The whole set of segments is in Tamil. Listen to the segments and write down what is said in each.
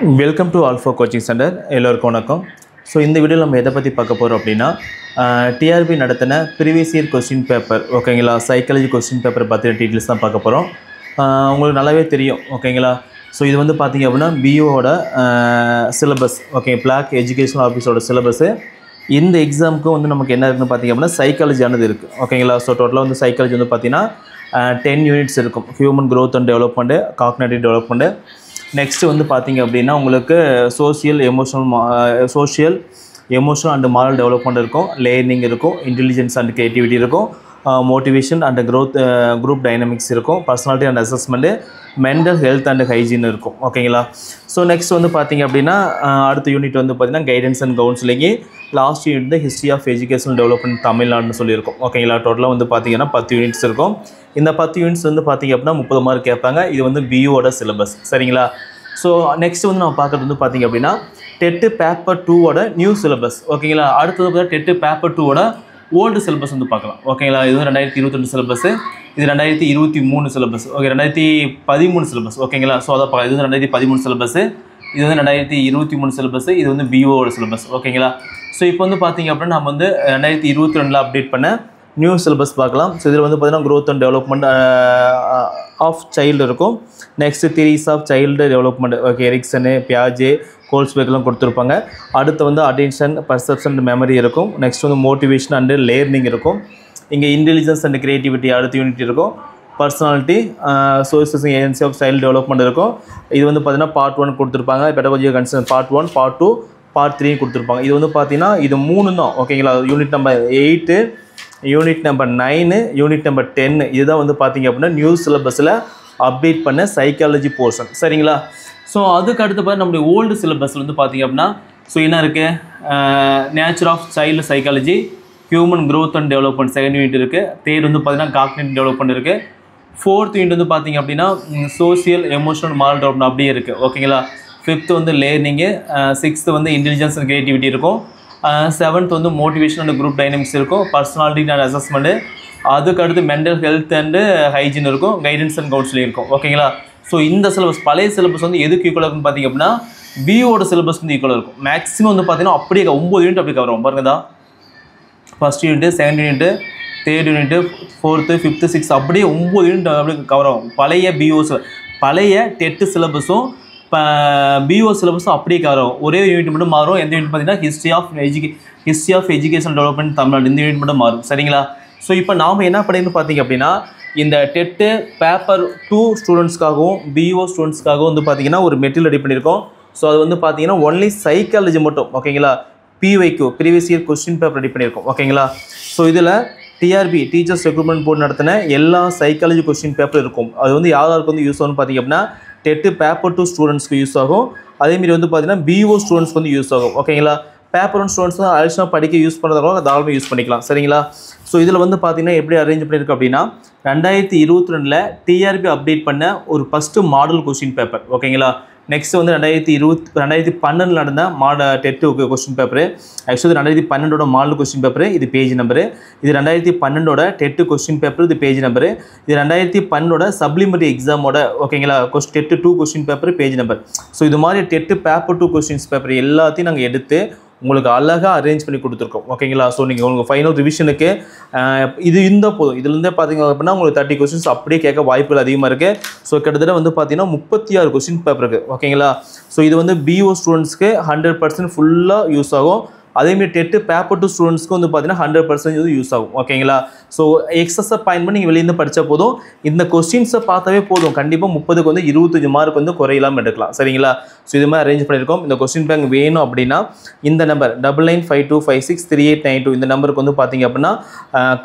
Welcome to Alpha Coaching Center. எல்லோருக்கும் வணக்கம். ஸோ இந்த வீடியோவில் நம்ம எதை பற்றி பார்க்க போகிறோம் அப்படின்னா டிஆர்பி நடத்தின ப்ரீவியஸ் இயர் கொஸ்டின் பேப்பர் ஓகேங்களா, சைக்காலஜி கொஸ்டின் பேப்பர் பற்றின டீட்டெயில்ஸ் தான் பார்க்க போகிறோம். உங்களுக்கு நல்லாவே தெரியும் ஓகேங்களா. ஸோ இது வந்து பார்த்திங்க அப்படின்னா பிஓட சிலபஸ் ஓகே, பிளாக் எஜுகேஷனல் ஆஃபீஸோட சிலபஸ்ஸு. இந்த எக்ஸாமுக்கு வந்து நமக்கு என்ன இருக்குன்னு பார்த்திங்க அப்படின்னா சைக்காலஜியானது இருக்குது ஓகேங்களா. ஸோ டோட்டலாக வந்து சைக்காலஜி வந்து பார்த்திங்கன்னா 10 யூனிட்ஸ் இருக்கும். Human growth and development, cognitive development. Next வந்து பார்த்திங்க அப்படின்னா உங்களுக்கு social emotional and moral development இருக்கும், லேர்னிங் இருக்கும், இன்டெலிஜென்ஸ் அண்ட் கிரியேட்டிவிட்டி இருக்கும், மோட்டிவேஷன் அண்ட் குரூப் டைனமிக்ஸ் இருக்கும், personality and assessment, mental health and hygiene இருக்கும் ஓகேங்களா. ஸோ நெக்ஸ்ட் வந்து பார்த்திங்க அப்படின்னா அடுத்த யூனிட் வந்து பார்த்திங்கன்னா guidance and counselling. Last unit வந்து ஹிஸ்ட்ரி ஆஃப் எஜுகேஷனல் டெவலப்மெண்ட் தமிழ்நாடுன்னு சொல்லியிருக்கோம் ஓகேங்களா. டோட்டலாக வந்து பார்த்திங்கன்னா 10 யூனிட்ஸ் இருக்கும். இந்த 10 யூனிட்ஸ் வந்து பார்த்திங்க அப்படின்னா 30 மார்க் கேட்பாங்க. இது வந்து பியூவோட சிலபஸ் சரிங்களா. ஸோ நெக்ஸ்ட் வந்து நம்ம பார்க்குறது வந்து பார்த்திங்க அப்படின்னா டெட்டு பேப்பர் 2ஓட நியூ சிலபஸ் ஓகேங்களா. அடுத்தது பார்த்தா டெட்டு பேப்பர் 2ஓட ஓல்டு சிலபஸ் வந்து பார்க்கலாம் ஓகேங்களா. இது வந்து 2022 சிலபஸ், இது 2023 சிலபஸ் ஓகே, 2013 சிலபஸ் ஓகேங்களா. ஸோ அதை பார்க்கலாம். இது வந்து 2013 சிலபஸ், இது வந்து 2023 சிலபஸ், இது வந்து பிஓவோட சிலபஸ் ஓகேங்களா. ஸோ இப்போ வந்து பார்த்திங்க அப்படின்னா நம்ம வந்து 2022 அப்டேட் பண்ண நியூ சிலபஸ் பார்க்கலாம். ஸோ இதில் வந்து பார்த்திங்கன்னா growth and development of child இருக்கும். Next theories of child development okay, Erikson, பியாஜே, கோல்ஸ்பெர்க்லாம் கொடுத்துருப்பாங்க. அடுத்து வந்து அட்டென்ஷன், பர்செப்ஷன், மெமரி இருக்கும். நெக்ஸ்ட் வந்து மோட்டிவேஷன் அண்டு லேர்னிங் இருக்கும். இங்கே இன்டெலிஜென்ஸ் அண்ட் கிரியேட்டிவிட்டி அடுத்த யூனிட் இருக்கும். Personality, sources agency of child development இருக்கும். இது வந்து பார்த்திங்கன்னா பார்ட் 1 கொடுத்துருப்பாங்க. Pedagogy concern part 1, part 2, part 3 கொடுத்துருப்பாங்க. இது வந்து பார்த்திங்கன்னா இது 3 தான் ஓகேங்களா. Unit number 8, unit number 9, unit number 10 இதுதான் வந்து பார்த்திங்க அப்படின்னா நியூ சிலபஸில் அப்டேட் பண்ண சைக்காலஜி போர்ஷன் சரிங்களா. ஸோ அதுக்கு அடுத்து பார்த்து நம்மளுடைய ஓல்டு சிலபஸில் வந்து பார்த்திங்க அப்படின்னா ஸோ என்ன இருக்குது, nature of child psychology, human growth and development second unit இருக்குது. தேர்ட் வந்து பார்த்திங்கன்னா காக்னேட்டிவ் டெவலப்மெண்ட் இருக்குது. ஃபோர்த் யூனிட் வந்து பார்த்திங்க அப்படின்னா சோஷியல் எமோஷனல் மாரல் டெவலப்மெண்ட் அப்படியே இருக்குது ஓகேங்களா. ஃபிஃப்த்து வந்து லேர்னிங்கு, சிக்ஸ்த்து வந்து இன்டெலிஜென்ஸ் அண்ட் கிரியேட்டிவிட்டி இருக்கும். செவன்த் வந்து மோட்டிவேஷன் அண்ட் குரூப் டைனமிக்ஸ் இருக்கும், பர்சனாலிட்டி அண்ட் அசஸ்மெண்ட்டு. அதுக்கு அடுத்து மென்டல் ஹெல்த் அண்டு ஹைஜீன் இருக்கும், கைடன்ஸ் அண்ட் கவுன்சிலிங் இருக்கும் ஓகேங்களா. ஸோ இந்த சிலபஸ் பழைய சிலபஸ் வந்து எதுக்கு ஈக்குவலாக இருக்குன்னு பார்த்திங்க அப்படின்னா பிஓட சிலபஸ் வந்து ஈக்குவலாக இருக்கும். மேக்ஸிமம் வந்து பார்த்திங்கன்னா அப்படியே 9 யூனிட் அப்படி கவர் ஆகும் பாருங்க தான். First unit, second unit, third unit, fourth, fifth, sixth அப்படியே 9 யூனிட் அப்படி கவர் ஆகும். பழைய டெட்டு சிலபஸும் பிஓ சிலபஸும் அப்படியே கவர் ஆகும். ஒரே யூனிட் மட்டும் மாறும். எந்த யூனிட் பார்த்திங்கன்னா history of education development Tamil Nadu, இந்த யூனிட் மட்டும் மாறும் சரிங்களா. ஸோ இப்போ நாம் என்ன பண்ணிடணும் பார்த்திங்க அப்படின்னா இந்த டெட்டு பேப்பர் 2 ஸ்டூடெண்ட்ஸ்க்காகவும் பிஓ ஸ்டூடெண்ட்ஸ்க்காகவும் வந்து பார்த்திங்கன்னா ஒரு மெட்டீரியல் ரெடி பண்ணியிருக்கோம். ஸோ அது வந்து பார்த்திங்கன்னா ஒன்லி சைக்காலஜி மட்டும் ஓகேங்களா. பிஒய்க்கு previous year question paper ready பண்ணியிருக்கோம் ஓகேங்களா. ஸோ இதில் டிஆர்பி டீச்சர்ஸ் ரெக்ரூட்மெண்ட் போர்டு நடத்தின எல்லா சைக்காலஜி கொஸ்டின் பேப்பர் இருக்கும். அது வந்து யாருக்கு வந்து யூஸ் ஆகும்னு பார்த்திங்க அப்படின்னா டெட்டு பேப்பர் 2 ஸ்டூடெண்ட்ஸ்க்கு யூஸ் ஆகும். அதேமாரி வந்து பார்த்திங்கன்னா பிஓ ஸ்டூடெண்ட்ஸ்க்கு வந்து யூஸ் ஆகும் ஓகேங்களா. பேப்பர் 1 ஸ்டூடெண்ட்ஸ் தான் அடிஷனல் படிக்க யூஸ் பண்ணுறதுனால தாராளமாக யூஸ் பண்ணிக்கலாம் சரிங்களா. ஸோ இதில் வந்து பார்த்திங்கன்னா எப்படி அரேஞ்ச் பண்ணியிருக்கு அப்படின்னா 2022 டிஆர்பி அப்டேட் பண்ண ஒரு ஃபஸ்ட்டு மாடல் கொஸ்டின் பேப்பர் ஓகேங்களா. நெக்ஸ்ட் வந்து 2012 நடந்த டெட்டு கொஸ்டின் பேப்பரு. ஆக்சுவலி 2012ஓட மாடல் கொஸ்டின் பேப்பரு, இது பேஜ் நம்பரு. இது 2012ஓட டெட்டு கொஸ்டின் பேப்பர், இது பேஜ் நம்பரு. இது 2012ஓட சப்ளிமெண்ட்ரி எக்ஸாமோட ஓகேங்களா TET 2 question paper, page number. So இது மாதிரி டெட்டு பேப்பர் 2 கொஸ்டின்ஸ் பேப்பர் எல்லாத்தையும் நாங்கள் எடுத்து உங்களுக்கு அழகாக அரேஞ்ச் பண்ணி கொடுத்துருக்கோம் ஓகேங்களா. ஸோ நீங்கள் உங்களுக்கு ஃபைனல் ரிவிஷனுக்கு இது இருந்தால் போதும். இதுலேருந்தே பார்த்திங்க அப்படின்னா உங்களுக்கு 30 கொஸ்டின்ஸ் அப்படியே கேட்க வாய்ப்புகள் அதிகமாக இருக்குது. ஸோ கிட்டத்தட்ட வந்து பார்த்திங்கன்னா 36 கொஸ்டின் பேப்பர் இருக்குது ஓகேங்களா. ஸோ இது வந்து பிஓ ஸ்டூடெண்ட்ஸ்க்கு 100% ஃபுல்லாக யூஸ் ஆகும். அதேமாதிரி டெட்டு பேப்பர் 2 ஸ்டூடெண்ட்ஸ்க்கு வந்து பார்த்திங்கன்னா 100% யூஸ் ஆகும் ஓகேங்களா. ஸோ எக்ஸஸாக பாயிண்ட் பண்ணி நீங்கள் வெளியிருந்து படித்தா போதும். இந்த கொஸ்டின்ஸை பார்த்தாவே போதும், கண்டிப்பாக 30க்கு வந்து 25 மார்க் வந்து குறையில்லாமல் எடுக்கலாம் சரிங்களா. ஸோ இது மாதிரி அரேஞ்ச் பண்ணியிருக்கோம். இந்த கொஸ்டின் பேங்க் வேணும் அப்படின்னா இந்த நம்பர் 9952563892 இந்த நம்பருக்கு வந்து பார்த்திங்க அப்படின்னா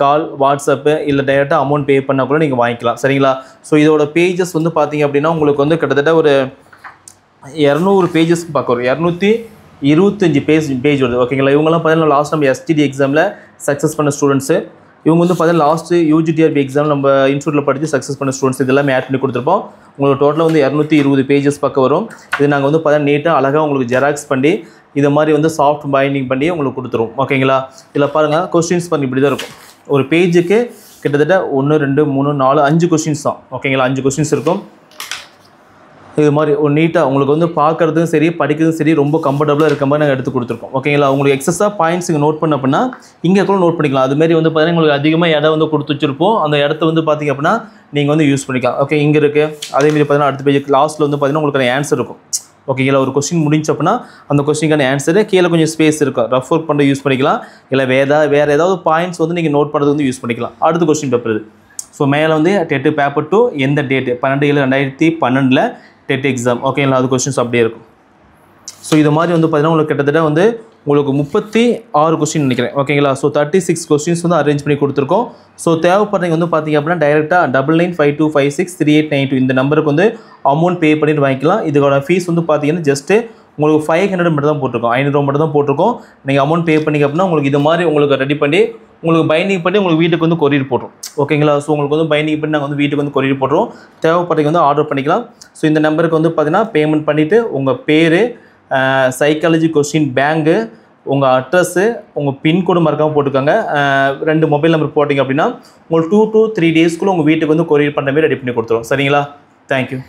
கால், வாட்ஸ்அப்பு இல்லை டைரெக்டாக அமௌண்ட் பே பண்ணால் கூட நீங்கள் வாங்கிக்கலாம் சரிங்களா. ஸோ இதோட பேஜஸ் வந்து பார்த்திங்க அப்படின்னா உங்களுக்கு வந்து கிட்டத்தட்ட ஒரு 200 பேஜஸ்க்கு பார்க்க வரும். 225 பேஜ் வருது ஓகேங்களா. இவங்கெல்லாம் பார்த்தீங்கன்னா லாஸ்ட் நம்ம எஸ்டிடி எக்ஸாமில் சக்ஸஸ் பண்ண ஸ்டூடெண்ட்ஸு. இவங்க வந்து பார்த்தீங்கன்னா லாஸ்ட்டு யூஜிடிஆர்பி எக்ஸாம் நம்ம இன்ஸ்டியூட்டில் படித்து சக்ஸஸ் பண்ண ஸ்டூடெண்ட்ஸ் இதெல்லாம் ஆட் பண்ணி கொடுத்துருப்போம். உங்களுக்கு டோட்டலாக வந்து 220 பேஜஸ் பக்கம் வரும். இது நாங்கள் வந்து பார்த்தீங்கன்னா நீட்டாக அழகாக உங்களுக்கு ஜெராக்ஸ் பண்ணி இதை மாதிரி வந்து சாஃப்ட் பைண்டிங் பண்ணி உங்களுக்கு கொடுத்துருவோம் ஓகேங்களா. இதில் பாருங்கள் கொஸ்டின்ஸ் பண்ணி இப்படி தான் இருக்கும். ஒரு பேஜுக்கு கிட்டத்தட்ட 1 2 3 4 5 கொஸ்டின்ஸ் தான் ஓகேங்களா. 5 கொஸ்டின்ஸ் இருக்கும். இது மாதிரி ஒரு நீட்டாக உங்களுக்கு வந்து பார்க்குறதும் சரி படிக்கிறதும் சரி ரொம்ப கம்ஃபர்டபுளாக இருக்க மாதிரி நாங்கள் எடுத்து கொடுத்துருக்கோம். ஓகேங்களா? உங்களுக்கு எக்ஸஸாக பாயிண்ட்ஸ் இங்கே நோட் பண்ண அப்படின்னா இங்கே கூட நோட் பண்ணிக்கலாம். அதுமாரி வந்து பார்த்தீங்கன்னா உங்களுக்கு அதிகமாக இடம் வந்து கொடுத்து வச்சிருப்போம். அந்த இடத்த வந்து பார்த்தீங்க அப்படின்னா நீங்கள் வந்து யூஸ் பண்ணிக்கலாம். ஓகே, இங்கே இருக்குது. அதேமாதிரி பார்த்தீங்கன்னா அடுத்த பேஜ் லாஸ்ட்டில் வந்து பார்த்தீங்கன்னா உங்களுக்கு ஆன்சர் இருக்கும். ஓகேங்களா? ஒரு கொஸ்டின் முடிஞ்ச அப்படின்னா அந்த கொஸ்டினுக்கான ஆன்சரு கீழே கொஞ்சம் ஸ்பேஸ் இருக்கும். ரஃப் ஒர்க் பண்ண யூஸ் பண்ணிக்கலாம். இல்லை வேறு ஏதாவது பாயிண்ட்ஸ் வந்து நீங்கள் நோட் பண்ணுறது வந்து யூஸ் பண்ணிக்கலாம். அடுத்த கொஸ்டின் பேப்பர் இது. ஸோ மேலே வந்து டெட்டு பேப்பர் 2 எந்த டேட்டு 12/7/2012 டெட் எக்ஸாம். ஓகேங்களா? அது கொஸ்டின்ஸ் அப்படியே இருக்கும். ஸோ இது மாதிரி வந்து பார்த்தீங்கன்னா உங்களுக்கு கிட்டத்தட்ட வந்து உங்களுக்கு 36 கொஸ்டின் நினைக்கிறேன். ஓகேங்களா? ஸோ 36 கொஸ்டின்ஸ் வந்து அரேஞ்ச் பண்ணி கொடுத்துருக்கோம். ஸோ தேவைப்படுறீங்க வந்து பார்த்தீங்க அப்படின்னா டைரெக்டாக 9952563892 இந்த நம்பருக்கு வந்து அமௌண்ட் பே பண்ணிட்டு வாங்கிக்கலாம். இதோட ஃபீஸ் வந்து பார்த்தீங்கன்னா ஜஸ்ட்டு உங்களுக்கு 500 மட்டும் தான் போட்டிருக்கோம். 500 மட்டும் தான் போட்டிருக்கோம். நீங்கள் அமௌண்ட் பே பண்ணிங்க அப்படின்னா உங்களுக்கு இது மாதிரி உங்களுக்கு ரெடி பண்ணி உங்களுக்கு பைண்டிங் பண்ணி உங்களுக்கு வீட்டுக்கு வந்து கொரியர் போடுறோம். ஓகேங்களா? ஸோ உங்களுக்கு வந்து பைண்டிங் பண்ணி நாங்கள் வந்து வீட்டுக்கு வந்து கொரியர் போடுறோம். தேவைப்படுறீங்க வந்து ஆர்டர் பண்ணிக்கலாம். ஸோ இந்த நம்பருக்கு வந்து பார்த்தீங்கன்னா பேமெண்ட் பண்ணிவிட்டு உங்கள் பேர், சைக்காலஜி கொஸ்டின், பேங்கு, உங்கள் அட்ரஸ்ஸு, உங்கள் பின்கோடு மறக்காமல் போட்டுக்கோங்க. 2 மொபைல் நம்பர் போட்டிங்க அப்படின்னா உங்களுக்கு 2 to 3 டேஸ்க்குள்ளே உங்கள் வீட்டுக்கு வந்து கொரியர் பண்ணுற மாதிரி ரெடி பண்ணி கொடுத்துருவோம். சரிங்களா? தேங்க்யூ.